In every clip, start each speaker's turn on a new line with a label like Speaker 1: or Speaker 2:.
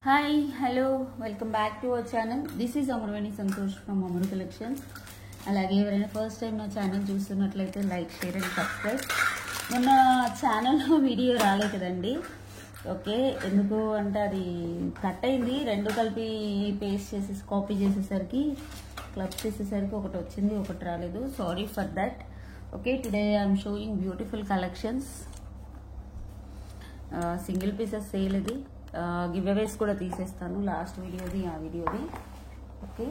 Speaker 1: Hi, hello, welcome back to our channel. This is Amarvani Santosh from Amaru Collections. అలాగే ఎవరైనా first time నా channel చూస్తున్నట్లయితే like share and subscribe. మొన్న ఛానల్లో video రాలే కదండి. ఓకే, ఎందుకు అంటే అది కట్ అయింది, రెండు కలిపి పేస్ట్ చేసేసి కాపీ చేసేసరికి క్లబ్ చేసేసరికి ఒకటి వచ్చింది, ఒకటి రాలేదు. Sorry for that. Okay, today I'm showing beautiful collections. Single pieces sale ఇది. గివ్ అవేస్ కూడా తీసేస్తాను, లాస్ట్ వీడియోది ఆ వీడియోది. Okay,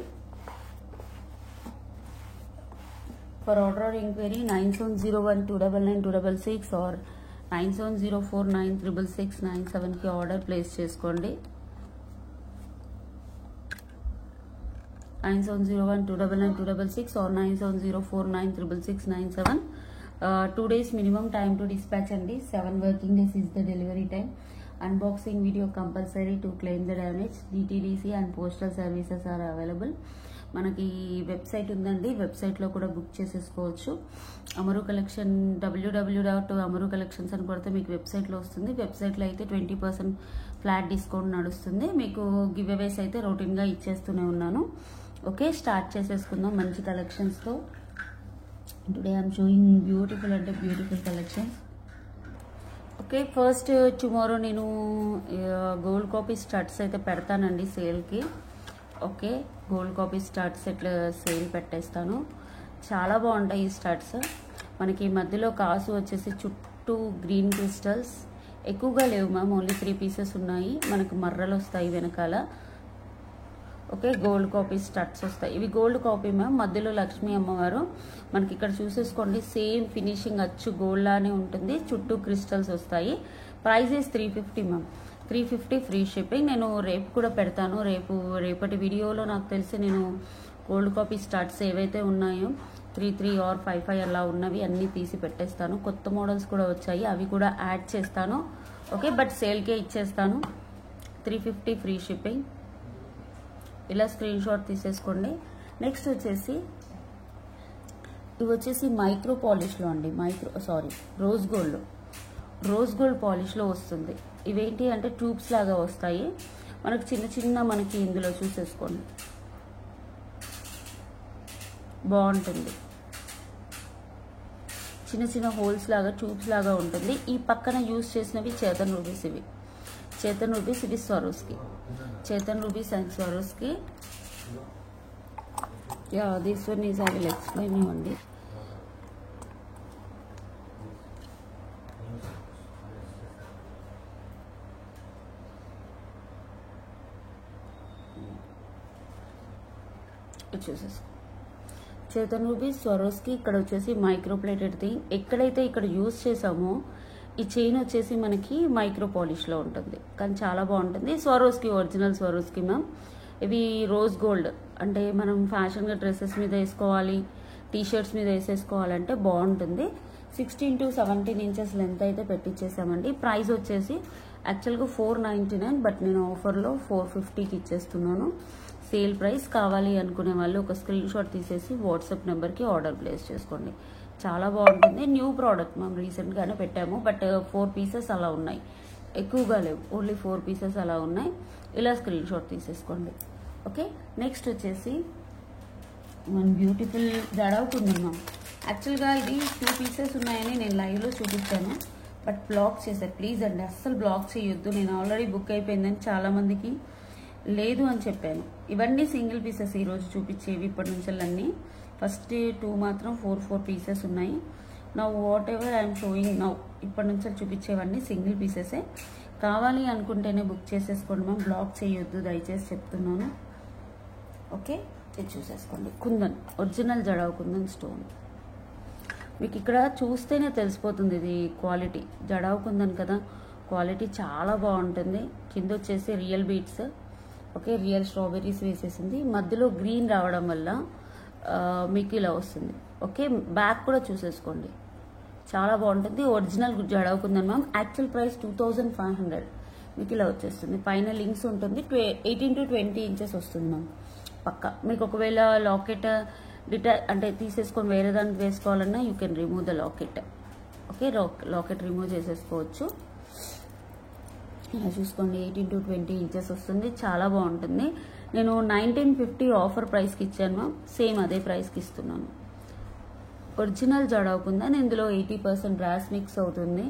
Speaker 1: for order or inquiry 9701299266 or 9704966697 కి ఆర్డర్ ప్లేస్ చేసుకోండి. 9701299266 or 9704966697. 2 days minimum time to dispatch అండి. 7 working days is the delivery time. Unboxing video compulsory to claim the damage. DTDC and postal services are available. మనకి website ఉందండి, వెబ్సైట్లో కూడా book చేసేసుకోవచ్చు. అమరు collection www.amarucollections అని కొడితే మీకు వెబ్సైట్లో వస్తుంది. వెబ్సైట్లో అయితే 20% ఫ్లాట్ డిస్కౌంట్ నడుస్తుంది. మీకు గివ్ అవేస్ అయితే రొటీన్గా ఇచ్చేస్తూనే ఉన్నాను. ఓకే, స్టార్ట్ చేసేసుకుందాం మంచి కలెక్షన్స్తో. టుడే ఐఎమ్ షోయింగ్ బ్యూటిఫుల్ అంటే beautiful collections. Okay, first tomorrow నేను గోల్డ్ కాపీ స్టడ్స్ అయితే పెడతానండి సేల్కి. ఓకే, గోల్డ్ కాపీ స్టడ్స్ ఇట్లా సేల్ పెట్టేస్తాను. చాలా బాగుంటాయి ఈ స్టడ్స్. మనకి మధ్యలో కాసు వచ్చేసి చుట్టూ గ్రీన్ క్రిస్టల్స్ ఎక్కువగా లేవు మ్యామ్, ఓన్లీ 3 పీసెస్ ఉన్నాయి. మనకి మర్రలు వస్తాయి వెనకాల. ఓకే, గోల్డ్ కాపీ స్టడ్స్ వస్తాయి. ఇవి గోల్డ్ కాపీ మ్యామ్, మధ్యలో లక్ష్మీ అమ్మవారు. మనకి ఇక్కడ చూసేసుకోండి, సేమ్ ఫినిషింగ్ అచ్చు గోల్డ్ లానే ఉంటుంది, చుట్టూ క్రిస్టల్స్ వస్తాయి. Price is 350 ma'am, 350 free shipping. నేను రేపు కూడా పెడతాను. రేపటి వీడియోలో నాకు తెలిసి నేను గోల్డ్ కాపీ స్టార్ట్స్ ఏవైతే ఉన్నాయో 33 or 55 అలా ఉన్నవి అన్నీ తీసి పెట్టేస్తాను. కొత్త మోడల్స్ కూడా వచ్చాయి, అవి కూడా యాడ్ చేస్తాను. ఓకే, బట్ సేల్కే ఇచ్చేస్తాను. 350 ఫ్రీ షిప్పింగ్. ఇలా స్క్రీన్ షాట్ తీసేసుకోండి. నెక్స్ట్ వచ్చేసి ఇవి వచ్చేసి మైక్రో పాలిష్లో అండి, రోజ్ గోల్డ్ పాలిష్లో వస్తుంది. ఇవేంటి అంటే ట్యూబ్స్ లాగా వస్తాయి మనకి, చిన్న చిన్న మనకి ఇందులో చూసేసుకోండి, బాగుంటుంది. చిన్న చిన్న హోల్స్ లాగా ట్యూబ్స్ లాగా ఉంటుంది. ఈ పక్కన యూజ్ చేసినవి చేతన్ రూబీస్. ఇవి Swarovski, Chetan rubies and Swarovski. This one is I will explain you అండి. చూసేసి చేతన్ రూబీస్ స్వరోస్కి. ఇక్కడ వచ్చేసి మైక్రో ప్లేటెడ్ థింగ్. ఎక్కడైతే ఇక్కడ యూజ్ చేసామో ఈ చైన్ వచ్చేసి మనకి మైక్రో పాలిష్లో ఉంటుంది, కానీ చాలా బాగుంటుంది. Swarovski, original Swarovski ma'am. ఇవి రోజ్ గోల్డ్ అంటే మనం ఫ్యాషన్గా డ్రెస్సెస్ మీద వేసుకోవాలి, టీషర్ట్స్ మీద వేసేసుకోవాలంటే బాగుంటుంది. 16 to 17 ఇంచెస్ లెంత్ అయితే పెట్టించేసామండి. ప్రైస్ వచ్చేసి యాక్చువల్గా 499, బట్ నేను ఆఫర్లో 450కి ఇచ్చేస్తున్నాను. Sale price. కావాలి అనుకునే వాళ్ళు ఒక స్క్రీన్ షాట్ తీసేసి వాట్సాప్ నెంబర్కి ఆర్డర్ ప్లేస్ చేసుకోండి. చాలా బాగుంటుంది. న్యూ ప్రోడక్ట్ మేము రీసెంట్గానే పెట్టాము, బట్ 4 పీసెస్ అలా ఉన్నాయి, ఎక్కువగా లేవు, ఓన్లీ 4 పీసెస్ అలా ఉన్నాయి. ఇలా స్క్రీన్ షాట్ తీసేసుకోండి. ఓకే, నెక్స్ట్ వచ్చేసి మన బ్యూటిఫుల్ జడవుకుందాం మ్యామ్. యాక్చువల్గా ఇది 2 పీసెస్ ఉన్నాయని నేను లైవ్లో చూపించాను, బట్ బ్లాక్ చేశారు. ప్లీజ్ అండి, అస్సలు బ్లాక్ చేయొద్దు. నేను ఆల్రెడీ బుక్ అయిపోయిందని చాలామందికి లేదు అని చెప్పాను. ఇవన్నీ సింగిల్ పీసెస్ ఈరోజు చూపించేవి ఇప్పటి నుంచి అన్నీ. ఫస్ట్ 2 మాత్రం 4 పీసెస్ ఉన్నాయి. నా what ever I'm showing now, ఇప్పటి నుంచి చూపించేవన్నీ సింగిల్ పీసెసే. కావాలి అనుకుంటేనే బుక్ చేసేసుకోండి మ్యామ్, బ్లాక్ చేయొద్దు దయచేసి చెప్తున్నాను. ఓకే, ఇది చూసేసుకోండి. Kundan, original jadau kundan stone. మీకు ఇక్కడ చూస్తేనే తెలిసిపోతుంది ఇది క్వాలిటీ. జడావు కుందన్ కదా, క్వాలిటీ చాలా బాగుంటుంది. కింద వచ్చేసి real beats. Okay, real strawberries వేసేసింది. మధ్యలో గ్రీన్ రావడం వల్ల మీకు ఇలా వస్తుంది. ఓకే, బ్యాక్ కూడా చూసేసుకోండి, చాలా బాగుంటుంది. ఒరిజినల్ జడవుకుందని మ్యామ్. యాక్చువల్ ప్రైస్ 2500, మీకు ఇలా వచ్చేస్తుంది. పైన లింక్స్ ఉంటుంది. 18 to 20 ఇంచెస్ వస్తుంది మ్యామ్ పక్క. మీకు ఒకవేళ లాకెట్ అంటే తీసేసుకొని వేరే దానికి వేసుకోవాలన్నా you can remove the locket. Okay, locket remove చేసేసుకోవచ్చు. ఇలా చూసుకోండి 18 to 20 ఇంచెస్ వస్తుంది, చాలా బాగుంటుంది. నేను 1950 ఆఫర్ ప్రైస్కి ఇచ్చాను మ్యామ్, సేమ్ అదే ప్రైస్కి ఇస్తున్నాను. ఒరిజినల్ జడవుకుందని ఇందులో 80% బ్రాస్ మిక్స్ అవుతుంది,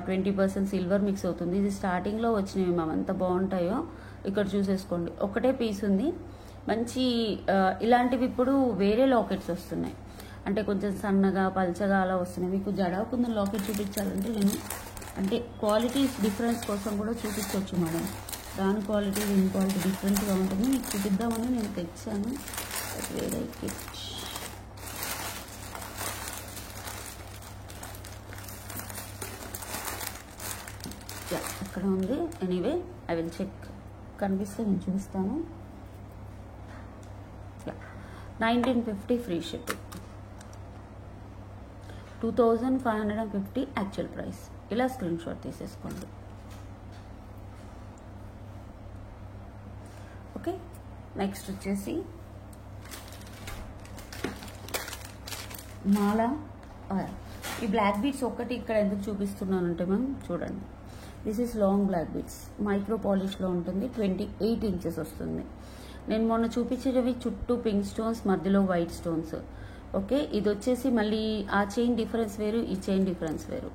Speaker 1: 20% సిల్వర్ మిక్స్ అవుతుంది. ఇది స్టార్టింగ్లో వచ్చినవి మ్యామ్, ఎంత బాగుంటాయో ఇక్కడ చూసేసుకోండి. ఒకటే పీస్ ఉంది మంచి. ఇలాంటివి ఇప్పుడు వేరే లాకెట్స్ వస్తున్నాయి, అంటే కొంచెం సన్నగా పల్చగా అలా వస్తున్నాయి. మీకు జడవుకుందని లాకెట్ చూపించాలంటే నేను అంటే క్వాలిటీ డిఫరెన్స్ కోసం కూడా చూపించవచ్చు మేడం. దాని క్వాలిటీ దీని క్వాలిటీ డిఫరెంట్గా ఉంటుంది, మీకు చూపిద్దామని నేను తెచ్చాను. వేరే కిట్ ఎక్కడ ఉంది? ఎనీవే ఐ విల్ చెక్, కనిపిస్తే నేను చూపిస్తాను. 1950 ఫ్రీ షిప్పింగ్, 2550 యాక్చువల్ ప్రైస్. ఇలా స్క్రీన్ షాట్ తీసేసుకోండి. ఓకే, నెక్స్ట్ వచ్చేసి మాల. ఈ బ్లాక్ బీడ్స్ ఒక్కటి ఇక్కడ ఎందుకు చూపిస్తున్నానంటే మ్యామ్ చూడండి, this is long black beads, micro పాలిష్లో ఉంటుంది, 28 ఇంచెస్ వస్తుంది. నేను మొన్న చూపించేవి చుట్టూ పింక్ స్టోన్స్, మధ్యలో వైట్ స్టోన్స్. ఓకే, ఇది వచ్చేసి మళ్ళీ ఆ చైన్ డిఫరెన్స్ వేరు, ఈ చైన్ డిఫరెన్స్ వేరు.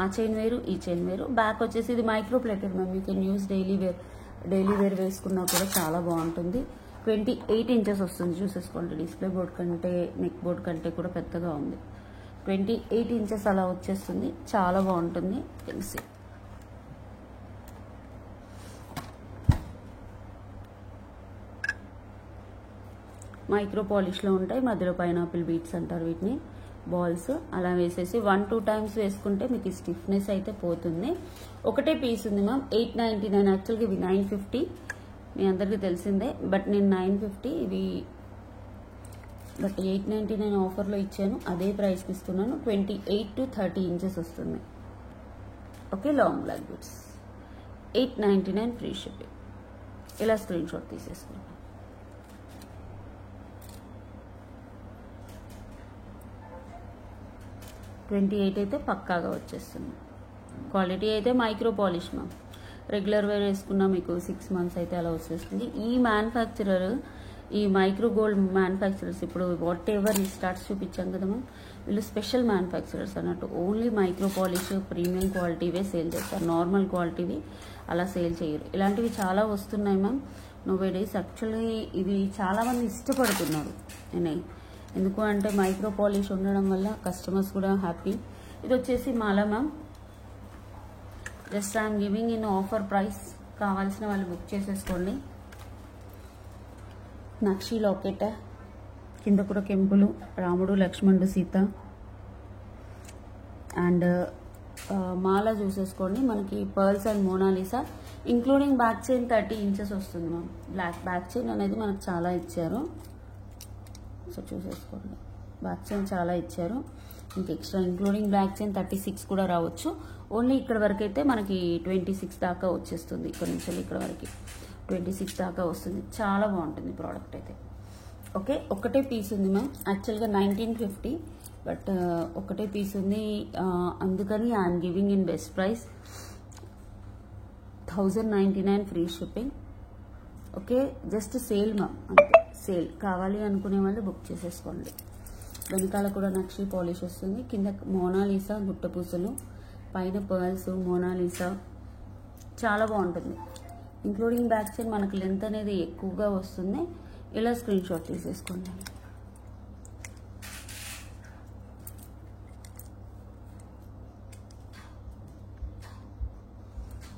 Speaker 1: ఆ చైన్ వేరు, ఈ చైన్ వేరు. బ్యాక్ వచ్చేసి ఇది micro plated ma'am, you can use daily wear వేసుకున్నా కూడా చాలా బాగుంటుంది. 28 ఇంచెస్ వస్తుంది, చూసేసుకోండి. డిస్ప్లే బోర్డ్ కంటే నెక్ బోర్డ్ కంటే కూడా పెద్దగా ఉంది. 28 ఇంచెస్ అలా వచ్చేస్తుంది, చాలా బాగుంటుంది. తెలిసి మైక్రో పాలిష్లో ఉంటాయి, మధ్యలో పైనాపిల్ బీట్స్ అంటారు వీటిని, బాల్స్. అలా వేసేసి 1-2 టైమ్స్ వేసుకుంటే మీకు ఈ స్టిఫ్నెస్ అయితే పోతుంది. ఒకటే పీస్ ఉంది మ్యామ్, 899. యాక్చువల్గా ఇవి 950, మీ అందరికీ తెలిసిందే. బట్ నేను 950 ఇవి, బట్ 899 ఆఫర్లో ఇచ్చాను, అదే ప్రైస్కి ఇస్తున్నాను. 28 to 30 ఇంచెస్ వస్తుంది. Okay, long black beads, 899 free shipping. ఇలా స్క్రీన్ షాట్ తీసేసుకున్నాను. 28 అయితే పక్కాగా వచ్చేస్తుంది. క్వాలిటీ అయితే micro polish ma'am, regular wear వేసుకున్నా మీకు 6 months అయితే అలా వచ్చేస్తుంది. ఈ మ్యానుఫ్యాక్చరర్, ఈ మైక్రో గోల్డ్ మ్యానుఫ్యాక్చరర్స్, ఇప్పుడు వాట్ ఎవర్ ఈ స్టార్ట్స్ చూపించాం కదా మ్యామ్, వీళ్ళు స్పెషల్ మ్యానుఫ్యాక్చరర్స్ అన్నట్టు. ఓన్లీ మైక్రో పాలిష్ ప్రీమియం క్వాలిటీవే సేల్ చేస్తారు, నార్మల్ క్వాలిటీవి అలా సేల్ చేయరు. ఇలాంటివి చాలా వస్తున్నాయి మ్యామ్ నోవే డేస్. యాక్చువల్లీ ఇవి చాలామంది ఇష్టపడుతున్నారు. ఎందుకు అంటే మైక్రో పాలిష్ ఉండడం వల్ల కస్టమర్స్ కూడా హ్యాపీ. ఇది వచ్చేసి మాల ma'am, just I'm giving in offer price, కావాల్సిన వాళ్ళు బుక్ చేసేసుకోండి. నక్షి లాకెట్, కింద కూడా కెంపులు, రాముడు లక్ష్మణుడు సీత. అండ్ మాల చూసేసుకోండి, మనకి pearls and Mona Lisa including back chain 30 inches వస్తుంది మ్యామ్. బ్యాక్ చైన్ అనేది మనకు చాలా ఇచ్చారు, సో చూసేసుకోండి. బ్యాక్ చైన్ చాలా ఇచ్చారు, ఇంక ఎక్స్ట్రా ఇంక్లూడింగ్ బ్యాక్ చైన్ 36 కూడా రావచ్చు. ఓన్లీ ఇక్కడ వరకు అయితే మనకి 26 దాకా వచ్చేస్తుంది. ఇక్కడ నుంచి ఇక్కడ వరకు 26 దాకా వస్తుంది. చాలా బాగుంటుంది ప్రోడక్ట్ అయితే. ఓకే, ఒకటే పీస్ ఉంది మ్యామ్, యాక్చువల్గా 1950, బట్ ఒకటే పీస్ ఉంది, అందుకని I'm giving in best price, 1099 free shipping. Okay, just sale ma'am, అంతే. సేల్ కావాలి అనుకునే వాళ్ళు బుక్ చేసేసుకోండి. వెనకాల కూడా నక్షి పాలిష్ వస్తుంది, కింద మోనాలిసా గుట్టపూసలు, పైన పర్ల్స్, మోనాలిసా, చాలా బాగుంటుంది. ఇంక్లూడింగ్ బ్యాక్ చైన్ మనకు లెంత్ అనేది ఎక్కువగా వస్తుంది. ఇలా స్క్రీన్ షాట్ తీసేసుకోండి.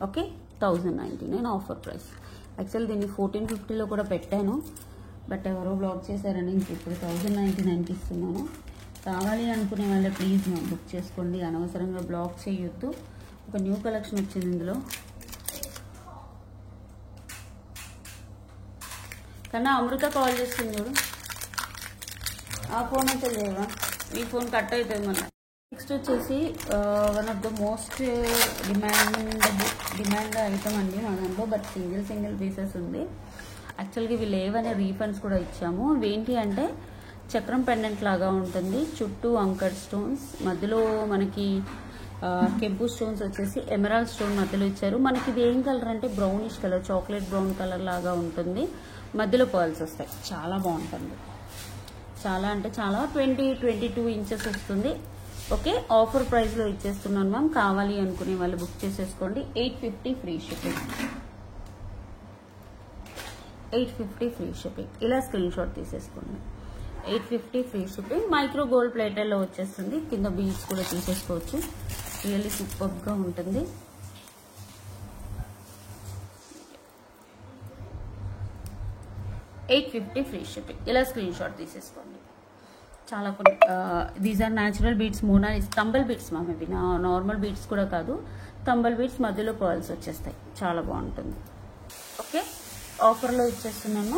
Speaker 1: Okay, 1099 offer price. యాక్చువల్ దీన్ని 1450లో కూడా పెట్టాను, బట్ ఎవరో బ్లాక్ చేశారని ఇంక ఇప్పుడు 1099కి ఇస్తున్నాను. కావాలి అనుకునే వాళ్ళే ప్లీజ్ మేము బుక్ చేసుకోండి, అనవసరంగా బ్లాక్ చేయొద్దు. ఒక న్యూ కలెక్షన్ వచ్చింది ఇందులో. కన్నా అమృత కాల్ చేస్తుంది చూడు, ఆ ఫోన్ అయితే లేవా, ఈ ఫోన్ కట్ అవుతుంది మన. నెక్స్ట్ వచ్చేసి one of the most demand item అండి మా దాంట్లో, బట్ సింగిల్ పీసెస్ ఉంది. యాక్చువల్గా ఇవి లేవనే రీఫండ్స్ కూడా ఇచ్చాము. ఇవేంటి అంటే చక్రం పెండెంట్ లాగా ఉంటుంది, చుట్టూ అంకర్ స్టోన్స్, మధ్యలో మనకి కెంపు స్టోన్స్ వచ్చేసి ఎమరాల్డ్ స్టోన్ మధ్యలో ఇచ్చారు. మనకి ఇది ఏం కలర్ అంటే brownish colour, chocolate brown colour లాగా ఉంటుంది. మధ్యలో పర్ల్స్ వస్తాయి. చాలా బాగుంటుంది. చాలా అంటే చాలా 22 ఇంచెస్ వస్తుంది. ఓకే, ఆఫర్ ప్రైస్లో ఇచ్చేస్తున్నాను మ్యామ్. కావాలి అనుకునే వాళ్ళు బుక్ చేసేసుకోండి. 850 ఫ్రీ షిప్పింగ్. 850 free shipping. ఇలా స్క్రీన్ షాట్ తీసేసుకోండి. 850 ఫ్రీ షిప్పింగ్. మైక్రో గోల్డ్ ప్లేటర్లో వచ్చేస్తుంది. కింద బీడ్స్ కూడా తీసేసుకోవచ్చు. రియల్లీ సూపర్గా ఉంటుంది. $850 ఫ్రీ షిప్పింగ్. ఇలా స్క్రీన్ షాట్ తీసేసుకోండి. చాలా కొన్ని these are natural beads, Mona Lisa tumble beads ma'am. ఇవి నార్మల్ బీడ్స్ కూడా కాదు, తంబల్ బీడ్స్ మధ్యలో పర్ల్స్ వచ్చేస్తాయి. చాలా బాగుంటుంది. ఓకే, ఆఫర్లో ఇచ్చేస్తున్నాను.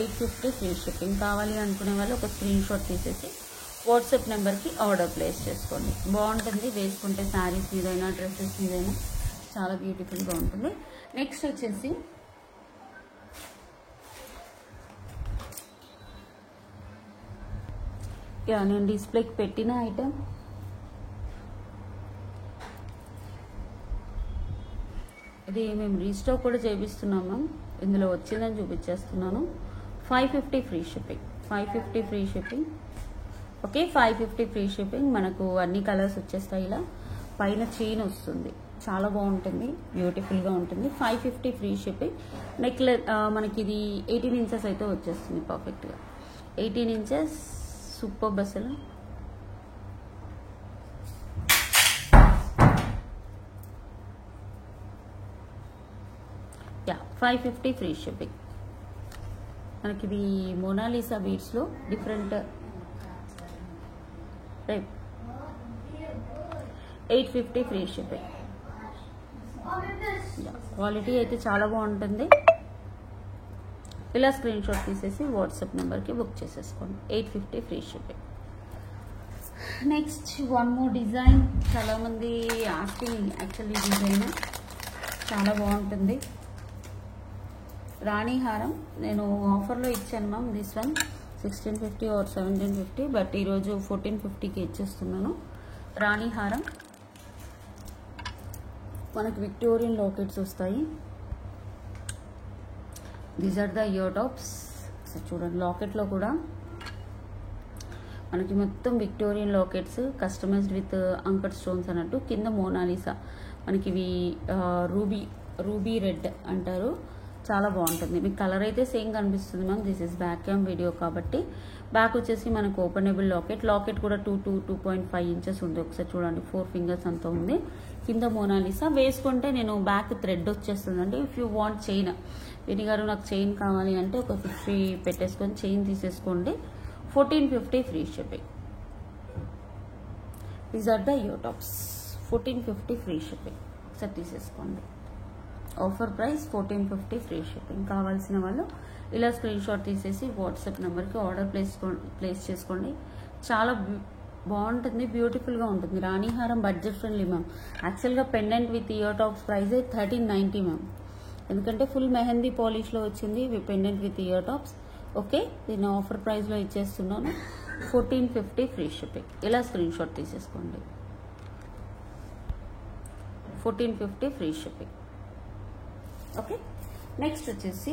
Speaker 1: 850 ఫ్రీ షిప్పింగ్. కావాలి అనుకునే వాళ్ళు ఒక స్క్రీన్ షాట్ తీసేసి వాట్సాప్ నెంబర్కి ఆర్డర్ ప్లేస్ చేసుకోండి. బాగుంటుంది. వేసుకుంటే శారీస్ మీదైనా డ్రెస్సెస్ మీదైనా చాలా బ్యూటిఫుల్గా ఉంటుంది. నెక్స్ట్ వచ్చేసి నేను డిస్ప్లేకి పెట్టిన ఐటమ్ ఇది మేము రీస్టాక్ కూడా చేపిస్తున్నాం మ్యామ్. ఇందులో వచ్చిందని చూపించేస్తున్నాను. 550 free shipping. 550 free shipping. Okay, 550 free shipping. మనకు అన్ని కలర్స్ వచ్చేస్తాయి. ఇలా పైన చైన్ వస్తుంది. చాలా బాగుంటుంది. బ్యూటిఫుల్గా ఉంటుంది. 550 ఫ్రీ షిప్పింగ్. నెక్లెస్ మనకి ఇది 18 ఇంచెస్ అయితే వచ్చేస్తుంది పర్ఫెక్ట్గా. 18 ఇంచెస్ సూపర్ అసలు. Yeah, 550 free shipping. మనకి ఇది మోనాలిసా బీడ్స్లో different type. 850 free shipping. Quality అయితే చాలా బాగుంటుంది. ఇలా స్క్రీన్ షాట్ తీసేసి వాట్సాప్ నెంబర్కి బుక్ చేసేసుకోండి. 850 free shipping. Next one more design. చాలామంది ఆస్కింగ్ యాక్చువల్లీ డిజైన్ చాలా బాగుంటుంది. రాణి హారం నేను ఆఫర్లో ఇచ్చాను ma'am. This one 1650 or 1750, but ఈరోజు 1450కి ఇచ్చేస్తున్నాను. రాణి హారం మనకి విక్టోరియన్ లాకెట్స్ వస్తాయి. These are the ear tops. చూడండి, లాకెట్లో కూడా మనకి మొత్తం Victorian lockets customized with uncut stones అన్నట్టు. కింద మోనాలిసా మనకి ఇవి రూబీ రెడ్ అంటారు. చాలా బాగుంటుంది. మీకు కలర్ అయితే సేమ్ కనిపిస్తుంది ma'am. This is back cam video కాబట్టి. బ్యాక్ వచ్చేసి మనకు ఓపెనబుల్ లాకెట్ కూడా 2.5 ఇంచెస్ ఉంది. ఒకసారి చూడండి, 4 ఫింగర్స్ అంతా ఉంది. కింద మోనాలిసా వేసుకుంటే నేను బ్యాక్ థ్రెడ్ వచ్చేస్తుందండి. ఇఫ్ యూ వాంట్ చైన్, విని గారు నాకు చైన్ కావాలి అంటే ఒక 50 పెట్టేసుకొని చైన్ తీసేసుకోండి. 1450 free shipping. These are the ear tops. 1450 free shipping. ఒకసారి తీసేసుకోండి. Offer price 1450 free shipping. కావాల్సిన వాళ్ళు ఇలా స్క్రీన్ షాట్ తీసేసి వాట్సాప్ నెంబర్కి ఆర్డర్ ప్లేస్ చేసుకోండి. చాలా బాగుంటుంది. బ్యూటిఫుల్గా ఉంటుంది. రాణిహారం బడ్జెట్ ఫ్రెండ్లీ మ్యామ్. యాక్చువల్గా pendant with ear tops price 1390 ma'am. ఎందుకంటే ఫుల్ మెహందీ పాలిష్లో వచ్చింది pendant with ear tops. Okay, దీన్ని ఆఫర్ ప్రైస్లో ఇచ్చేస్తున్నాను. 1450 ఫ్రీ షిప్పింగ్. ఇలా స్క్రీన్ షాట్ తీసేసుకోండి. 1450 ఫ్రీ షిప్పింగ్. ఓకే, నెక్స్ట్ వచ్చేసి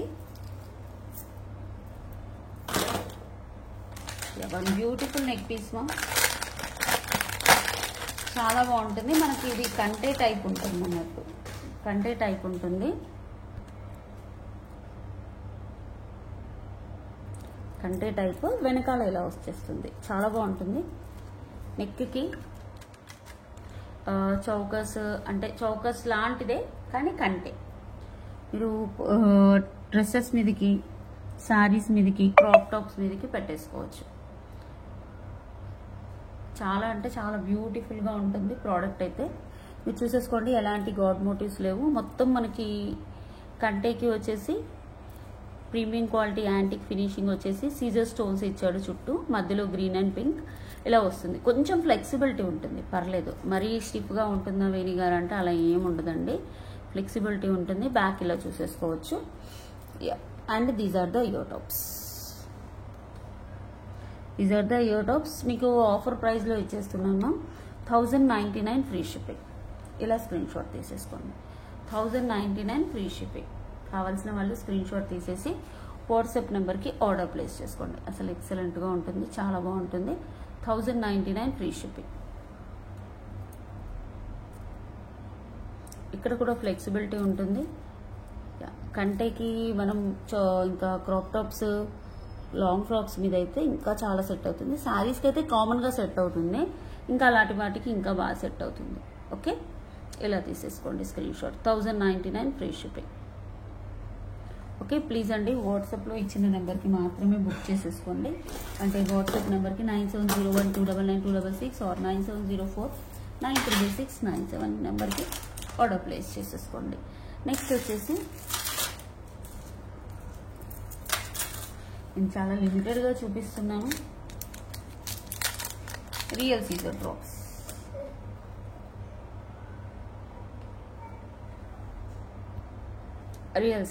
Speaker 1: one beautiful neck piece ma'am. చాలా బాగుంటుంది. మనకి ఇది కంటే టైప్ ఉంటుంది అన్నట్టు. కంటే టైప్ ఉంటుంది. కంటే టైప్ వెనకాల ఇలా వచ్చేస్తుంది. చాలా బాగుంటుంది. నెక్కి చౌకస్ అంటే చౌకస్ లాంటిదే కానీ కంటే. మీరు డ్రెస్సెస్ మీదకి, శారీస్ మీదకి, క్రాప్ టాప్స్ మీదకి పెట్టేసుకోవచ్చు. చాలా అంటే చాలా బ్యూటిఫుల్గా ఉంటుంది ప్రోడక్ట్ అయితే. మీరు చూసేసుకోండి, ఎలాంటి గాడ్ మోటివ్స్ లేవు. మొత్తం మనకి కంటేకి వచ్చేసి ప్రీమియం క్వాలిటీ యాంటిక్ ఫినిషింగ్ వచ్చేసి సీజర్ స్టోన్స్ ఇచ్చాడు చుట్టూ. మధ్యలో గ్రీన్ అండ్ పింక్ ఇలా వస్తుంది. కొంచెం ఫ్లెక్సిబిలిటీ ఉంటుంది, పర్లేదు. మరీ స్టిఫ్గా ఉంటుందా వేణి గారు అంటే అలా ఏమి ఉండదండి. ఫ్లెక్సిబిలిటీ ఉంటుంది. బ్యాక్ ఇలా చూసేసుకోవచ్చు. And these are the ear tops. These are the ear tops. మీకు ఆఫర్ ప్రైస్లో ఇచ్చేస్తున్నాను. 1099 ఫ్రీ షిప్పింగ్. ఇలా స్క్రీన్ షాట్ తీసేసుకోండి. 1099 ఫ్రీ షిప్పింగ్. కావాల్సిన వాళ్ళు స్క్రీన్ షాట్ తీసేసి వాట్సాప్ నెంబర్కి ఆర్డర్ ప్లేస్ చేసుకోండి. అసలు ఎక్సలెంట్గా ఉంటుంది, చాలా బాగుంటుంది. 1099 ఫ్రీ షిప్పింగ్. ఇక్కడ కూడా ఫ్లెక్సిబిలిటీ ఉంటుంది. కంటేకి మనం ఇంకా క్రాప్ టాప్స్, లాంగ్ ఫ్రాక్స్ మీద అయితే ఇంకా చాలా సెట్ అవుతుంది. శారీస్కి అయితే కామన్గా సెట్ అవుతుంది, ఇంకా అలాంటి వాటికి ఇంకా బాగా సెట్ అవుతుంది. ఓకే, ఇలా తీసేసుకోండి screen shot. 1099 free shipping. Okay, please అండి వాట్సాప్లో ఇచ్చిన నెంబర్కి మాత్రమే బుక్ చేసేసుకోండి. అంటే వాట్సాప్ నెంబర్కి 9701299266 ఆర్ 9704936697 నెంబర్కి ఆర్డర్ ప్లేస్ చేసేసుకోండి. నెక్స్ట్ వచ్చేసి నేను చాలా లిమిటెడ్గా చూపిస్తున్నాను. Real Caesar drops. Real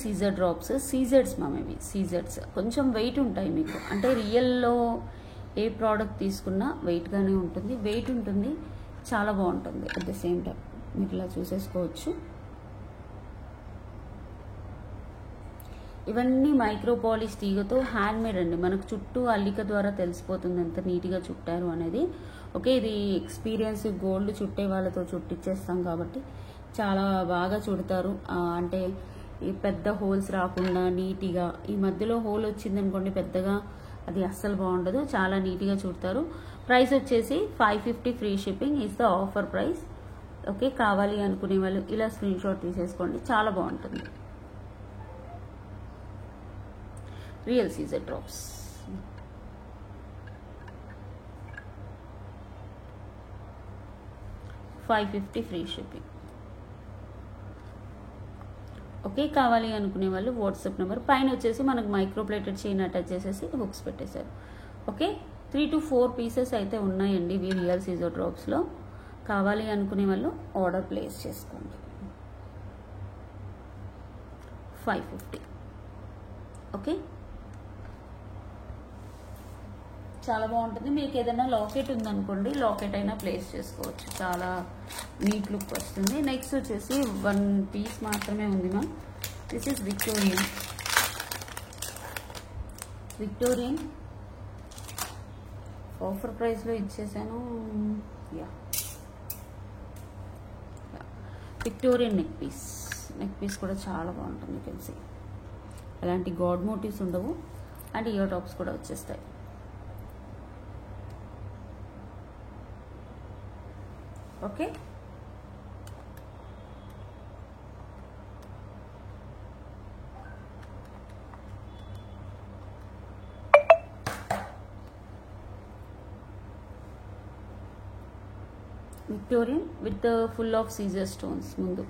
Speaker 1: Caesar drops సీజెడ్స్ మ్యామ్. ఇవి సీజెడ్స్ కొంచెం వెయిట్ ఉంటాయి మీకు. అంటే రియల్లో ఏ ప్రోడక్ట్ తీసుకున్నా వెయిట్గానే ఉంటుంది, వెయిట్ ఉంటుంది, చాలా బాగుంటుంది. అట్ ద సేమ్ టైం మీరు ఇలా చూసేసుకోవచ్చు. ఇవన్నీ మైక్రో పాలిష్ తీగతో హ్యాండ్మేడ్ అండి. మనకు చుట్టూ అల్లిక ద్వారా తెలిసిపోతుంది ఎంత నీట్గా చుట్టారు అనేది. ఓకే, ఇది ఎక్స్పీరియన్స్ గోల్డ్ చుట్టే వాళ్ళతో చుట్టిచ్చేస్తాం కాబట్టి చాలా బాగా చుడతారు. అంటే ఈ పెద్ద హోల్స్ రాకుండా నీట్గా, ఈ మధ్యలో హోల్ వచ్చిందనుకోండి పెద్దగా, అది అస్సలు బాగుండదు. చాలా నీట్గా చుడతారు. ప్రైస్ వచ్చేసి 550 free shipping is the offer price. Okay, కావాలి అనుకునే వాళ్ళు ఇలా స్క్రీన్ షాట్ తీసేసుకోండి, చాలా బాగుంటుంది. Real Caesar drops. $550 free shipping. Okay, కావాలి అనుకునే వాళ్ళు వాట్సాప్ నెంబర్ పైన వచ్చేసి మనకు మైక్రోప్లేటెడ్ చైన్ అటాచ్ చేసేసి హుక్స్ పెట్టేశారు. ఓకే, 3 to 4 పీసెస్ అయితే ఉన్నాయండి ఇవి రియల్ సీజర్ డ్రాప్స్లో. కావాలి అనుకునే వాళ్ళు ఆర్డర్ ప్లేస్ చేసుకోండి. 550. ఓకే, చాలా బాగుంటుంది. మీకు ఏదైనా లాకెట్ ఉందనుకోండి, లాకెట్ అయినా ప్లేస్ చేసుకోవచ్చు, చాలా నీట్ లుక్ వస్తుంది. నెక్స్ట్ వచ్చేసి 1 పీస్ మాత్రమే ఉంది ma'am. This is Victorian offer ప్రైస్లో ఇచ్చేసాను. విక్టోరియన్ నెక్ పీస్ కూడా చాలా బాగుంటుంది. తెలిసి అలాంటి గాడ్ మోటివ్స్ ఉండవు అండ్ ఇయర్ టాప్స్ కూడా వచ్చేస్తాయి. Okay, Victorian with full of సీజర్ స్టోన్స్. ముందు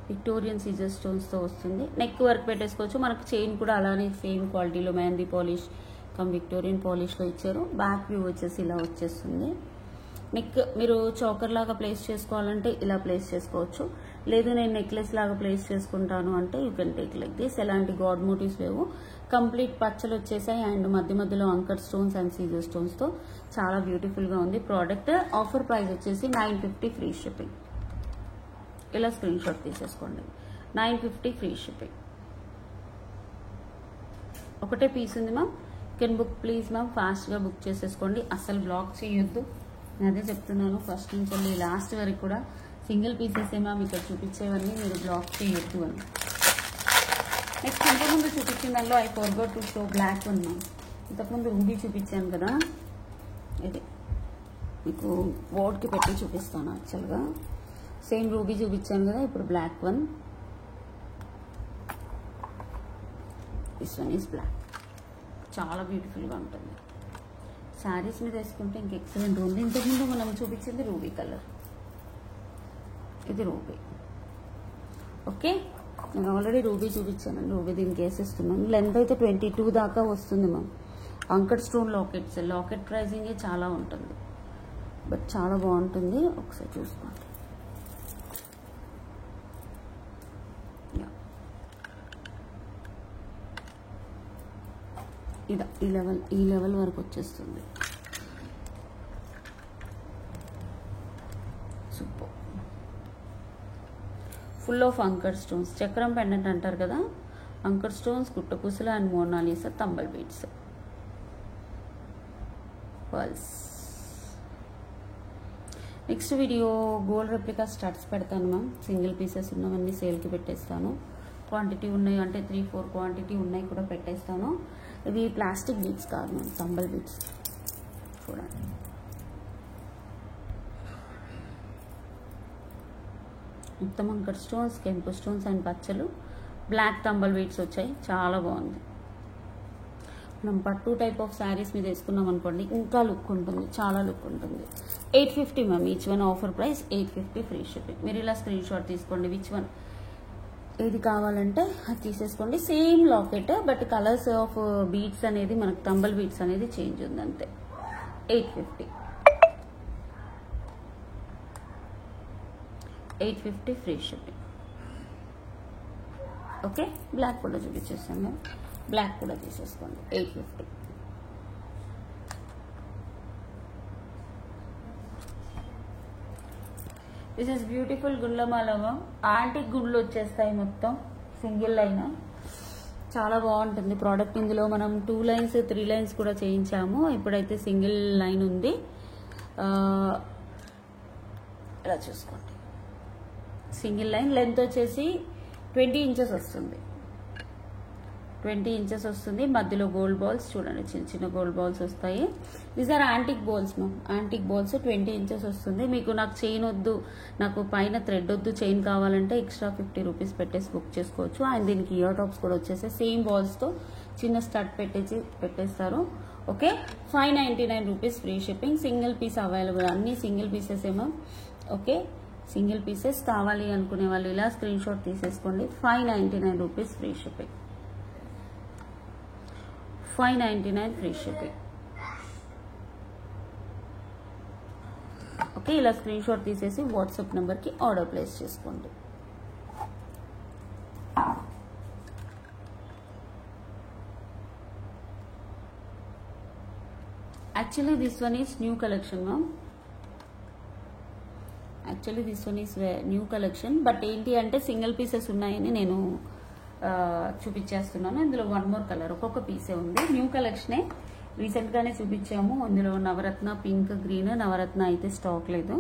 Speaker 1: విక్టోరియన్ సీజర్ స్టోన్స్తో వస్తుంది. నెక్ వర్క్ పెట్టేసుకోవచ్చు. మనకు చైన్ కూడా అలానే సేమ్ క్వాలిటీలో మెహందీ పాలిష్ విక్టోరియన్ పాలిష్లో ఇచ్చారు. బ్యాక్ వ్యూ వచ్చేసి ఇలా వచ్చేస్తుంది. నెక్ మీరు చోకర్ లాగా ప్లేస్ చేసుకోవాలంటే ఇలా ప్లేస్ చేసుకోవచ్చు. లేదు నేను నెక్లెస్ లాగా ప్లేస్ చేసుకుంటాను అంటే you can take like this. ఎలాంటి గాడ్ మోటివ్స్ లేవు. కంప్లీట్ పచ్చలు వచ్చేసాయి అండ్ మధ్యలో అంకర్ స్టోన్స్ అండ్ సీజర్ స్టోన్స్తో చాలా బ్యూటిఫుల్గా ఉంది ప్రోడక్ట్. ఆఫర్ ప్రైస్ వచ్చేసి 950 ఫ్రీ షిప్పింగ్. ఇలా స్క్రీన్ షాట్ తీసేసుకోండి. 950 ఫ్రీ షిప్పింగ్. ఒకటే పీస్ ఉంది ma'am. Can book please ma'am, ఫాస్ట్గా బుక్ చేసేసుకోండి. అస్సలు బ్లాక్ చేయొద్దు. నేను అదే చెప్తున్నాను ఫస్ట్ నుంచి వెళ్ళి లాస్ట్ వరకు కూడా. సింగిల్ పీసెస్ మ్యామ్ ఇక్కడ చూపించేవన్నీ మీరు బ్లాక్ చేయొద్దు అని. నెక్స్ట్ ఇంతకుముందు చూపించిన దానిలో I forgot to show black one ma'am. ఇంతకుముందు రూబీ చూపించాను కదా, ఇది మీకు బోర్డ్కి పెట్టి చూపిస్తాను. యాక్చువల్గా సేమ్ రూబీ చూపించాను కదా, ఇప్పుడు black one. This one is black. చాలా బ్యూటిఫుల్గా ఉంటుంది. శారీస్ మీద వేసుకుంటే ఇంక ఎక్సలెంట్ ఉంది. ఇంతకుముందు మనం చూపించింది రూబీ కలర్, ఇది రూబీ. ఓకే, నేను ఆల్రెడీ రూబీ చూపించాను. రూబీ దీనికి వేసేస్తున్నాను. లెంత్ అయితే 22 దాకా వస్తుంది మ్యామ్. అంకర్ స్టోన్ లాకెట్ ప్రైజింగే చాలా ఉంటుంది, బట్ చాలా బాగుంటుంది. ఒకసారి చూసుకోండి. ఈ లెవెల్ వరకు వచ్చేస్తుంది. ఫుల్ ఆఫ్ అంకర్ స్టోన్స్, చక్రం పెండెంట్ అంటారు కదా, అంకర్ స్టోన్స్, గుట్టపూసలు and Mona Lisa tumble beads, pearls. Next video gold replica studs పెడతాను మ్యామ్. సింగిల్ పీసెస్ ఉన్నవన్నీ సేల్కి పెట్టేస్తాను. క్వాంటిటీ ఉన్నాయి అంటే 3-4 క్వాంటిటీ ఉన్నాయి కూడా పెట్టేస్తాను. ఇవి ప్లాస్టిక్ బీడ్స్ కాదు మ్యామ్, తంబల్ బీడ్స్. చూడండి, మొత్తం అంకర్ స్టోన్స్, కెంపు స్టోన్స్ అండ్ పచ్చలు, బ్లాక్ తంబల్ బీడ్స్ వచ్చాయి. చాలా బాగుంది. మనం పట్టు టైప్ ఆఫ్ శారీస్ మీద వేసుకున్నాం అనుకోండి, ఇంకా లుక్ ఉంటుంది, చాలా లుక్ ఉంటుంది. 850 ma'am each one. Offer price 850 free shipping. మీరు ఇలా స్క్రీన్ షాట్ తీసుకోండి, విచ్ వన్ ఏది కావాలంటే అది తీసేసుకోండి. Same locket, but colours of beads అనేది మనకు తంబల్ బీడ్స్ అనేది చేంజ్ ఉంది అంతే. 850 ఫ్రీ షిప్పింగ్. ఓకే, బ్లాక్ కూడా చూపించేస్తాను. బ్లాక్ కూడా తీసేసుకోండి, 850. దిస్ ఇస్ బ్యూటిఫుల్ గుండ్లమాల. యాంటిక్ గుండ్లు వచ్చేస్తాయి మొత్తం, సింగిల్ లైన్. చాలా బాగుంటుంది ప్రోడక్ట్. ఇందులో మనం 2 లైన్స్ 3 లైన్స్ కూడా చేయించాము. ఇప్పుడైతే సింగిల్ లైన్ ఉంది. ఇలా చూసుకోండి, సింగిల్ లైన్. లెంత్ వచ్చేసి 20 ఇంచెస్ వస్తుంది. 20 ఇంచెస్ వస్తుంది. మధ్యలో గోల్డ్ బాల్స్ చూడండి, చిన్న చిన్న గోల్డ్ బాల్స్ వస్తాయి. These are antique balls ma'am. Antique balls 20 inches వస్తుంది. మీకు నాకు చైన్ వద్దు, నాకు పైన థ్రెడ్ వద్దు, చైన్ కావాలంటే ఎక్స్ట్రా 50 రూపీస్ పెట్టేసి బుక్ చేసుకోవచ్చు. అండ్ దీనికి ఇయర్ టాప్స్ కూడా వచ్చేసి సేమ్ బాల్స్తో చిన్న స్టడ్ పెట్టేస్తారు. Okay, 599 rupees free shipping. Single piece available, అన్ని సింగిల్ పీసెస్ ఏమో. ఓకే, సింగిల్ పీసెస్ కావాలి అనుకునే వాళ్ళు ఇలా స్క్రీన్ షాట్ తీసేసుకోండి. 599 rupees free shipping. 599 free shipping. Okay, ఇలా స్క్రీన్ షాట్ తీసేసి వాట్సాప్ నెంబర్కి ఆర్డర్ ప్లేస్ చేసుకోండి. Actually this one is new collection ma'am. New collection, but ఏంటి అంటే సింగిల్ పీసెస్ ఉన్నాయని నేను చూపించేస్తున్నాను. ఇందులో 1 మోర్ కలర్, ఒక్కొక్క పీసే ఉంది. న్యూ కలెక్షనే, రీసెంట్గానే చూపించాము. ఇందులో నవరత్న పింక్, గ్రీన్. నవరత్న అయితే స్టాక్ లేదు.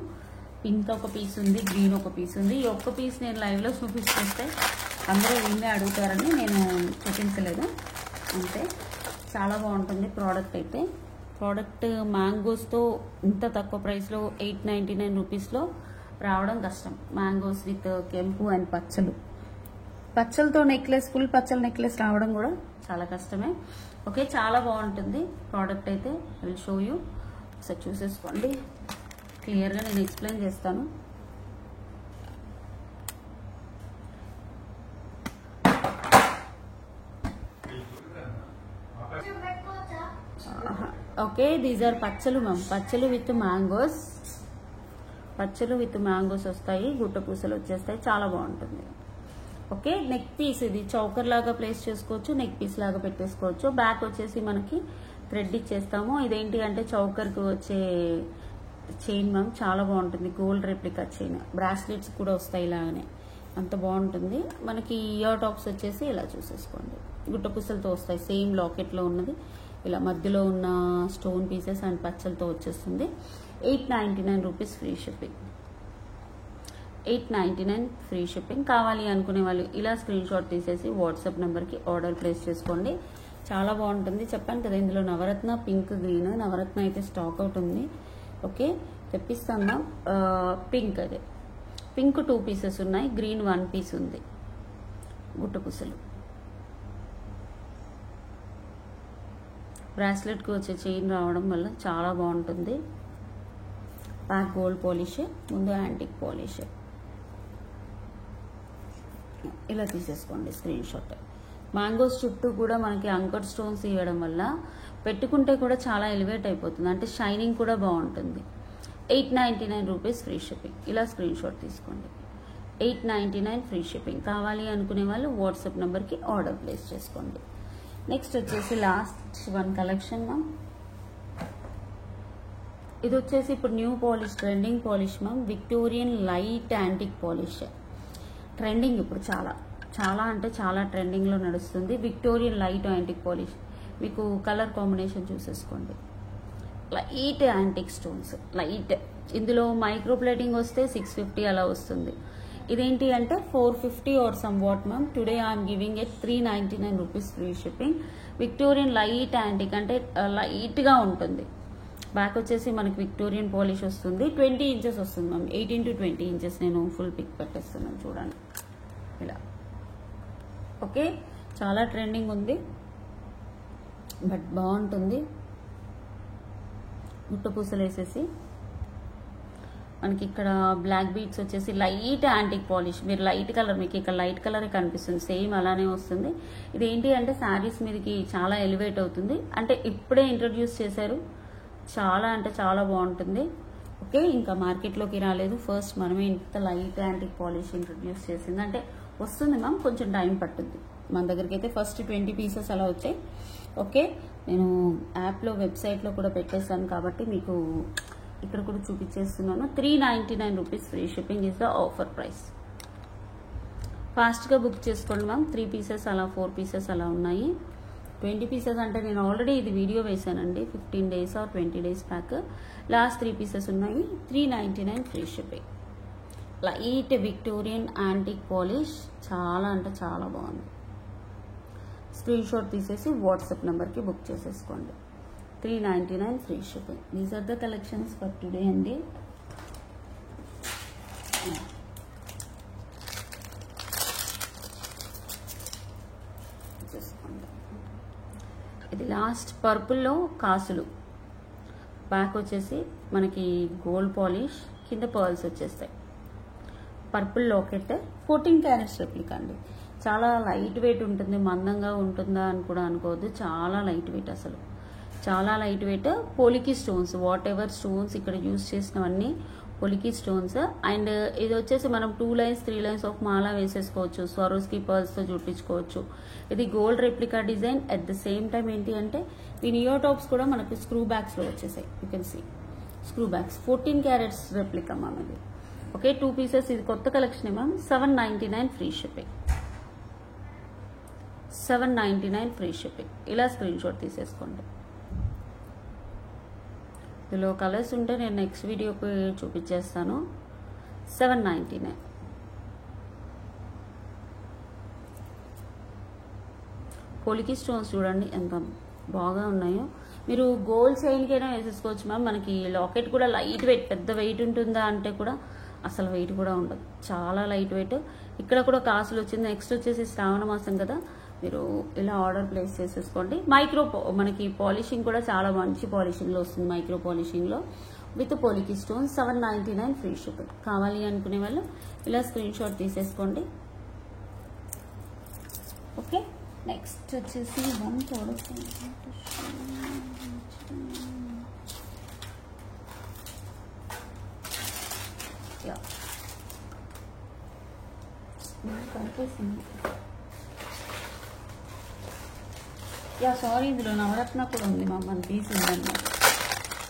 Speaker 1: పింక్ ఒక పీస్ ఉంది, గ్రీన్ ఒక పీస్ ఉంది. ఈ ఒక్క పీస్ నేను లైవ్లో చూపిస్తే అందరూ వీళ్ళే అడుగుతారని నేను చూపించలేదు అంతే. చాలా బాగుంటుంది ప్రోడక్ట్ అయితే. ప్రోడక్ట్ మ్యాంగోస్తో ఇంత తక్కువ ప్రైస్లో 899 రూపీస్లో రావడం కష్టం. మ్యాంగోస్ విత్ కెంపు and పచ్చలతో necklace, full Pachchala necklace రావడం కూడా చాలా కష్టమే. ఓకే, చాలా బాగుంటుంది ప్రోడక్ట్ అయితే. ఐ విల్ షో యూ, ఒకసారి చూసేసుకోండి. క్లియర్గా నేను ఎక్స్ప్లెయిన్ చేస్తాను. ఓకే, దీస్ ఆర్ పచ్చలు మ్యామ్. పచ్చలు విత్ మ్యాంగోస్ వస్తాయి, గుట్ట పూసలు వచ్చేస్తాయి. చాలా బాగుంటుంది. ఓకే, నెక్ పీస్ ఇది చౌకర్ లాగా ప్లేస్ చేసుకోవచ్చు, నెక్ పీస్ లాగా పెట్టేసుకోవచ్చు. బ్యాక్ వచ్చేసి మనకి థ్రెడ్ ఇచ్చేస్తాము. ఇదేంటి అంటే చౌకర్కి వచ్చే చైన్ మ్యామ్. చాలా బాగుంటుంది, గోల్డ్ రెప్లికా చైన్. బ్రాస్లెట్స్ కూడా వస్తాయి ఇలాగనే, అంత బాగుంటుంది. మనకి ఇయర్ టాప్స్ వచ్చేసి ఇలా చూసేసుకోండి, గుట్ట పూసలతో వస్తాయి. సేమ్ లాకెట్లో ఉన్నది ఇలా మధ్యలో ఉన్న స్టోన్ పీసెస్ అండ్ పచ్చలతో వచ్చేస్తుంది. 899 rupees free shipping. 899 free shipping. కావాలి అనుకునే వాళ్ళు ఇలా స్క్రీన్ షాట్ తీసేసి వాట్సాప్ నెంబర్కి ఆర్డర్ ప్లేస్ చేసుకోండి. చాలా బాగుంటుంది. చెప్పాను కదా, ఇందులో నవరత్న పింక్, గ్రీన్. నవరత్న అయితే స్టాక్ అవుట్ ఉంది. ఓకే, తెప్పిస్తాను. పింక్, అదే పింక్ 2 పీసెస్ ఉన్నాయి, గ్రీన్ 1 పీస్ ఉంది. గుట్టపూసలు, బ్రాస్లెట్కి వచ్చే చైన్ రావడం వల్ల చాలా బాగుంటుంది. బ్యాక్ గోల్డ్ పాలిష్, ముందు యాంటిక్ పాలిష్. ఇలా తీసేసుకోండి స్క్రీన్ షాట్. మ్యాంగోస్ చుట్టూ కూడా మనకి అంకర్ స్టోన్స్ ఇవ్వడం వల్ల పెట్టుకుంటే కూడా చాలా ఎలివేట్ అయిపోతుంది, అంటే షైనింగ్ కూడా బాగుంటుంది. 899 రూపీస్ ఫ్రీ షిప్పింగ్. ఇలా స్క్రీన్ షాట్ తీసుకోండి. 899 ఫ్రీ షిప్పింగ్. కావాలి అనుకునే వాళ్ళు వాట్సాప్ నెంబర్కి ఆర్డర్ ప్లేస్ చేసుకోండి. నెక్స్ట్ వచ్చేసి లాస్ట్ 1 కలెక్షన్ మ్యామ్. ఇది వచ్చేసి ఇప్పుడు new polish, trending polish ma'am. Victorian light antique polish. Trending ఇప్పుడు చాలా అంటే చాలా ట్రెండింగ్లో నడుస్తుంది. Victorian light antique polish. మీకు కలర్ కాంబినేషన్ చూసేసుకోండి. Light antique stones, light. ఇందులో మైక్రో ప్లేటింగ్ వస్తే 650 అలా వస్తుంది. ఇదేంటి అంటే 450 are some what ma'am. Today I'm giving at 399 rupees free shipping. Victorian light antique అంటే లైట్గా ఉంటుంది. బ్యాక్ వచ్చేసి మనకి విక్టోరియన్ పాలిష్ వస్తుంది. 20 ఇంచెస్ వస్తుంది మ్యామ్. 18 to 20 inches. నేను ఫుల్ పిక్ పెట్టేస్తున్నాను చూడండి ఇలా. ఓకే, చాలా ట్రెండింగ్ ఉంది బట్ బాగుంటుంది. ముట్ట పూసలు వేసేసి మనకి ఇక్కడ బ్లాక్ బీట్స్ వచ్చేసి లైట్ యాంటిక్ పాలిష్. మీరు లైట్ కలర్, మీకు ఇక్కడ లైట్ కలరే కనిపిస్తుంది, సేమ్ అలానే వస్తుంది. ఇది ఏంటి అంటే శారీస్ మీదకి చాలా ఎలివేట్ అవుతుంది. అంటే ఇప్పుడే ఇంట్రడ్యూస్ చేశారు, చాలా అంటే చాలా బాగుంటుంది. ఓకే, ఇంకా మార్కెట్లోకి రాలేదు. ఫస్ట్ మనమే ఇంత లైట్ యాంటిక్ పాలిష్ ఇంట్రడ్యూస్ చేసింది. అంటే వస్తుంది మ్యామ్, కొంచెం టైం పట్టుద్ది. మన దగ్గరికి అయితే ఫస్ట్ 20 పీసెస్ అలా వచ్చాయి. ఓకే, నేను యాప్లో వెబ్సైట్లో కూడా పెట్టేశాను కాబట్టి మీకు ఇక్కడ కూడా చూపించేస్తున్నాను. 399 rupees free shipping is the offer price. ఫాస్ట్గా బుక్ చేసుకోండి మ్యామ్. 3 పీసెస్ అలా 4 పీసెస్ అలా ఉన్నాయి. 20 పీసెస్ అంటే నేను ఆల్రెడీ ఇది వీడియో వేసానండి 15 days or 20 days back. Last 3 pieces ఉన్నాయి. 399 free shipping. Light Victorian antique polish, చాలా అంటే చాలా బాగుంది. స్క్రీన్ షాట్ తీసేసి వాట్సాప్ నెంబర్కి బుక్ చేసేసుకోండి. 399 free shipping. These are the collections for today అండి. ఇది లాస్ట్ పర్పుల్లో కాసులు. బ్యాక్ వచ్చేసి మనకి గోల్డ్ పాలిష్, కింద పర్ల్స్ వచ్చేస్తాయి. పర్పుల్ లాకెట్, 14 క్యారెట్స్ రెప్లికా అండి. చాలా లైట్ వెయిట్ ఉంటుంది. మందంగా ఉంటుందా అని కూడా అనుకోవద్దు, చాలా లైట్ వెయిట్, అసలు చాలా light weight. Polki stones, whatever stones ఇక్కడ యూజ్ చేసినవన్నీ పొలికి స్టోన్స్. అండ్ ఇది వచ్చేసి మనం 2 lines 3 lines ఆఫ్ మాలా వేసేసుకోవచ్చు. స్వరోస్కి పర్ల్స్తో చుట్టించుకోవచ్చు. ఇది gold replica design. At the same time ఏంటి అంటే దీని ఇయర్ టాప్స్ కూడా మనకు స్క్రూ బ్యాగ్స్లో వచ్చేసాయి. You can see screw bags. 14 carats replica ma'am ఇది. Okay, 2 pieces. ఇది కొత్త collection ma'am. 799 free shipping. 799 free shipping. ఇలా స్క్రీన్ షాట్ తీసేసుకోండి. ఇందులో కలర్స్ ఉంటే నేను నెక్స్ట్ వీడియోకి చూపించేస్తాను. 799. పొలికి స్టోన్స్ చూడండి ఎంత బాగా ఉన్నాయో. మీరు గోల్డ్ చైన్కైనా వేసేసుకోవచ్చు మ్యామ్. మనకి లాకెట్ కూడా లైట్ వెయిట్. పెద్ద వెయిట్ ఉంటుందా అంటే కూడా అసలు వెయిట్ కూడా ఉండదు, చాలా లైట్ వెయిట్. ఇక్కడ కూడా కాసులు వచ్చింది. నెక్స్ట్ వచ్చేసి శ్రావణ మాసం కదా, మీరు ఇలా ఆర్డర్ ప్లేస్ చేసేసుకోండి. మనకి పాలిషింగ్ కూడా చాలా మంచి పాలిషింగ్లో వస్తుంది. మైక్రో పాలిషింగ్లో with polki stone. 799 free shipping. కావాలి అనుకునే వాళ్ళు ఇలా స్క్రీన్ షాట్ తీసేసుకోండి. ఓకే, నెక్స్ట్ వచ్చేసి 1 ప్రోడక్ట్. సారీ, ఇందులో నవరత్న కూడా ఉంది మా మన తీసిందన్నమాట.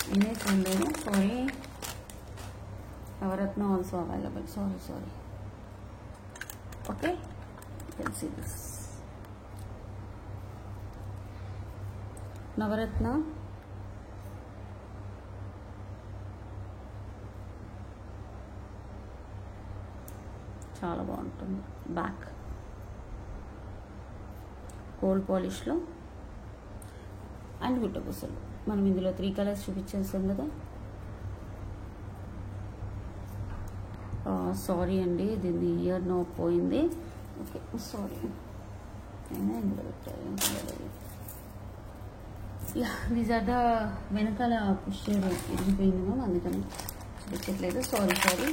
Speaker 1: నేనే చూడలేదు, sorry. Navaratna also available. Sorry. Okay, you can see this Navaratna. చాలా బాగుంటుంది. బ్యాక్ గోల్డ్ పాలిష్లో అండ్ గుట్టపూసలు. మనం ఇందులో 3 కలర్స్ చూపించేస్తాం కదా. సారీ అండి, దీన్ని ఇయర్ నో పోయింది. Okay, sorry. అయినా ఇందులో పెట్టాలి. దీస్ ఆర్ ద వెనకాల పుష్ ఇరిగిపోయింది మ్యామ్, అందుకని చూపించట్లేదు. Sorry.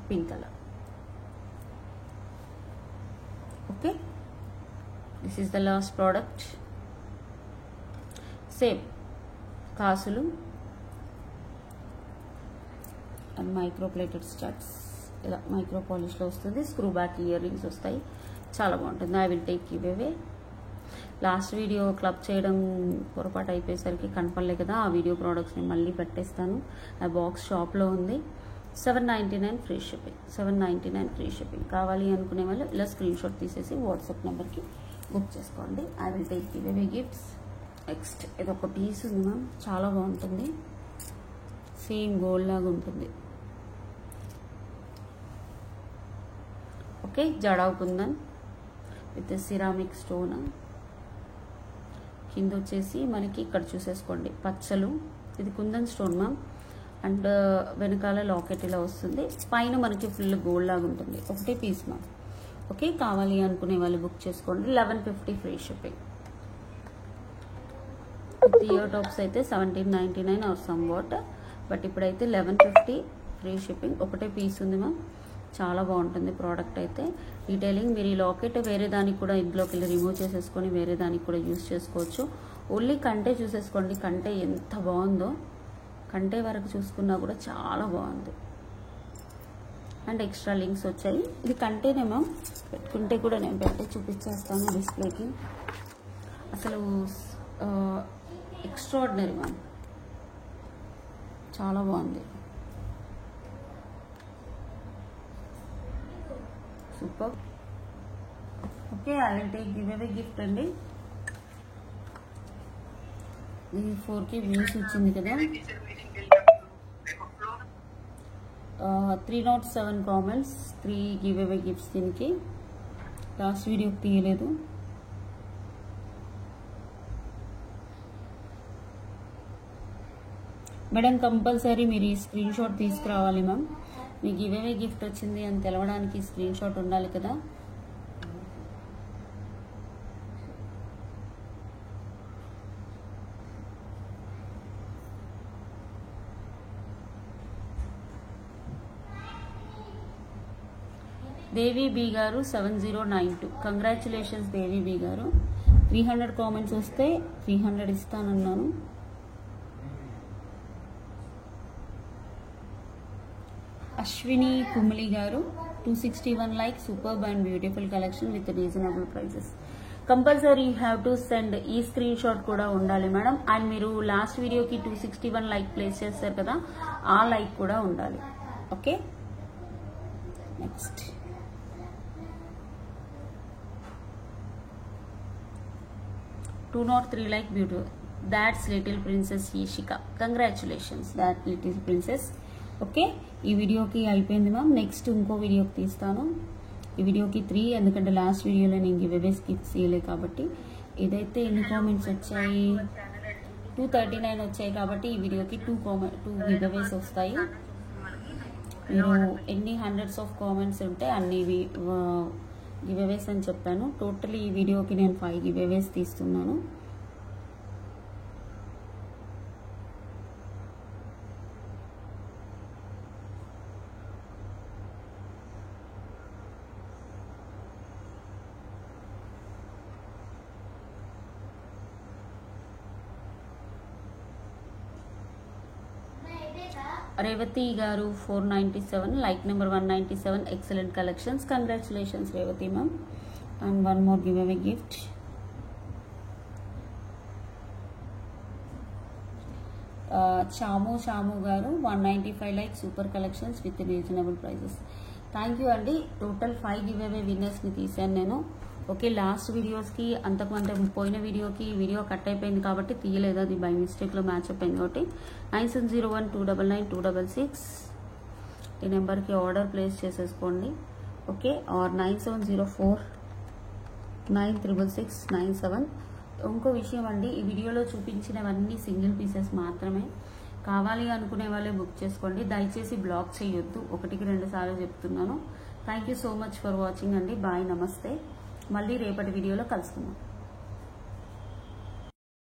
Speaker 1: Pink colour. Okay, this is the last product. Same కాసులు అండ్ మైక్రో ప్లేటెడ్ స్టడ్స్. ఇలా మైక్రో పాలిష్లో వస్తుంది. స్క్రూ బ్యాక్ ఇయర్ రింగ్స్ వస్తాయి. చాలా బాగుంటుంది. I will take give away. Last video club చేయడం పొరపాటు అయిపోయేసరికి కనపడలే కదా, ఆ వీడియో ప్రోడక్ట్స్ నేను మళ్ళీ పెట్టేస్తాను. ఆ బాక్స్ షాప్లో ఉంది. $799 ఫ్రీ షిప్పింగ్. $799 free shipping. కావాలి అనుకునే వాళ్ళు ఇలా స్క్రీన్ షాట్ తీసేసి వాట్సాప్ నెంబర్కి బుక్ చేసుకోండి. I will take give away gifts. Next ఇది ఒక పీస్ ఉంది మ్యామ్, చాలా బాగుంటుంది. సేమ్ గోల్డ్ లాగా ఉంటుంది. Okay, jadau kundan with ceramic stone. కింద వచ్చేసి మనకి ఇక్కడ చూసేసుకోండి పచ్చలు. ఇది కుందన్ స్టోన్ మ్యామ్. అండ్ వెనకాల లాకెట్ ఇలా వస్తుంది. పైన మనకి ఫుల్ గోల్డ్ లాగా ఉంటుంది. ఒకటే పీస్ మ్యామ్. ఓకే, కావాలి అనుకునే వాళ్ళు బుక్ చేసుకోండి. $1150 ఫ్రీ షిప్పింగ్. ఇయర్ టాప్స్ అయితే $1799 ఆర్ సమ్ వాట్, బట్ ఇప్పుడైతే $1150 ఫ్రీ షిప్పింగ్. ఒకటే పీస్ ఉంది మ్యామ్. చాలా బాగుంటుంది ప్రోడక్ట్ అయితే. డీటెయిలింగ్ మీరు ఈ లాకెట్ వేరే దానికి కూడా ఇంట్లోకి వెళ్ళి రిమూవ్ చేసేసుకొని వేరే దానికి కూడా యూజ్ చేసుకోవచ్చు. ఓన్లీ కంటే చూసేసుకోండి. కంటే ఎంత బాగుందో, కంటే వరకు చూసుకున్నా కూడా చాలా బాగుంది. అండ్ ఎక్స్ట్రా లింక్స్ వచ్చాయి. ఇది కంటేనే మ్యామ్, పెట్టుకుంటే కూడా నేను పెట్టి చూపించేస్తాను డిస్ప్లేకి. అసలు ఎక్స్ట్రాడినరీ మ్యామ్, చాలా బాగుంది. Super. Okay, I will take give away gift అండి. ఇది 4K వ్యూస్ వచ్చింది కదా. 307 కామెంట్స్, 3 గివ్ అవే గిఫ్ట్స్. దీనికి లాస్ట్ వీడియోకి తీయలేదు. మేడం కంపల్సరీ మీరు ఈ స్క్రీన్ షాట్ తీసుకురావాలి మ్యామ్. మీకు గివ్ అవే గిఫ్ట్ వచ్చింది అని తెలవడానికి స్క్రీన్ షాట్ ఉండాలి కదా. దేవి బి గారు 7092. కంగ్రాచులేషన్స్ దేవి బి గారు. 300 కామెంట్స్ వస్తే 300 ఇస్తానన్నాను. అశ్విని కుమ్లి గారు 261 like. Superb and beautiful collection with reasonable prices. Compulsory you have to send. ఈ స్క్రీన్ షాట్ కూడా ఉండాలి మేడం. అండ్ మీరు లాస్ట్ వీడియోకి 261 లైక్ ప్లేస్ చేస్తారు కదా, ఆ లైక్ కూడా ఉండాలి. Okay, next 203 like. Beautiful. That's little princess Ishika. Congratulations that little princess. Okay, ఈ వీడియోకి అయిపోయింది మ్యామ్. నెక్స్ట్ ఇంకో వీడియోకి తీస్తాను. ఈ వీడియోకి 3, ఎందుకంటే లాస్ట్ వీడియోలో నేను గివ్ అవేస్ గిఫ్ట్స్ ఇవ్వలేదు కాబట్టి. ఇదైతే ఎన్ని కామెంట్స్ వచ్చాయి? 239 వచ్చాయి కాబట్టి ఈ వీడియోకి 2 గివ్ అవేస్ వస్తాయి. మీరు ఎన్ని హండ్రెడ్స్ ఆఫ్ కామెంట్స్ ఉంటే అన్ని గివ్ అవేస్ అని చెప్పాను. టోటలీ ఈ వీడియోకి నేను 5 గివ్ అవేస్ తీస్తున్నాను. రేవతి గారు 497 like number 197. Excellent collections. Congratulations Revathi ma'am. And one more giveaway gift. Chamu గారు 195 like. Super collections with reasonable prices. Thank you అండి. టోటల్ 5 గివ్ అవే విన్నర్స్ని తీసాను నేను. ఓకే, లాస్ట్ వీడియోస్కి అంతకుమంటే పోయిన వీడియోకి వీడియో కట్ అయిపోయింది కాబట్టి తీయలేదు. అది బై మిస్టేక్లో మ్యాచ్ అయిపోయింది కాబట్టి 9701299266 ఈ నెంబర్కి ఆర్డర్ ప్లేస్ చేసేసుకోండి. Okay, or 9704966697. ఇంకో విషయం అండి, ఈ వీడియోలో చూపించినవన్నీ సింగిల్ పీసెస్ మాత్రమే. కావాలి అనుకునే వాళ్ళే బుక్ చేసుకోండి. దయచేసి బ్లాక్ చేయొద్దు. 1కి 2 సార్లు చెప్తున్నాను. Thank you so much for watching అండి. బాయ్, నమస్తే. మళ్ళీ రేపటి వీడియోలో కలుసుకుందాం.